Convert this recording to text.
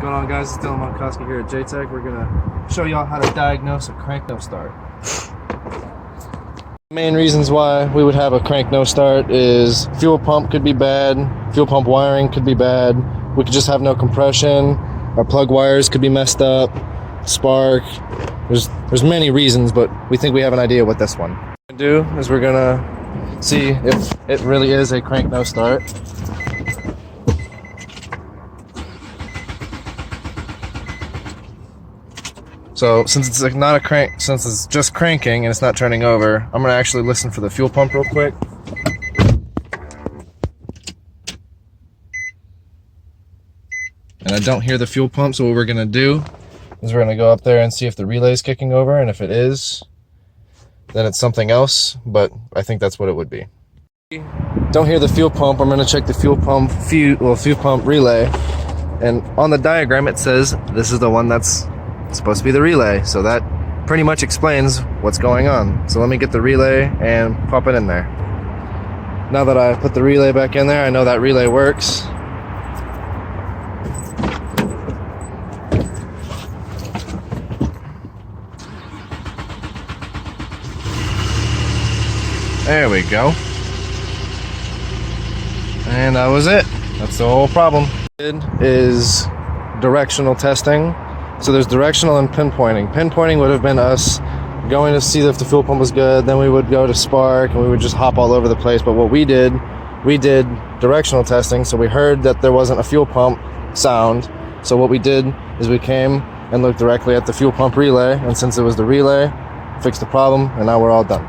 going on, guys? It's Dylan Monkowski here at JTech. We're gonna show y'all how to diagnose a crank no start. Main reasons why we would have a crank no start is fuel pump could be bad, fuel pump wiring could be bad, we could just have no compression, our plug wires could be messed up, spark. There's many reasons, but we think we have an idea what this one. What we're gonna do is we're gonna see if it really is a crank no start. So since it's like not a crank, since it's just cranking and it's not turning over, I'm gonna actually listen for the fuel pump real quick. And I don't hear the fuel pump, so what we're gonna do is we're gonna go up there and see if the relay is kicking over, and if it is, then it's something else, but I think that's what it would be. Don't hear the fuel pump, I'm gonna check the fuel pump relay, and on the diagram it says this is the one that's supposed to be the relay, so that pretty much explains what's going on. So let me get the relay and pop it in there. Now that I put the relay back in there, I know that relay works. There we go. And that was it. That's the whole problem. It is directional testing. So there's directional and pinpointing. Pinpointing would have been us going to see if the fuel pump was good, then we would go to spark and we would just hop all over the place. But what we did directional testing, so we heard that there wasn't a fuel pump sound. So what we did is we came and looked directly at the fuel pump relay, and since it was the relay, fixed the problem, and now we're all done.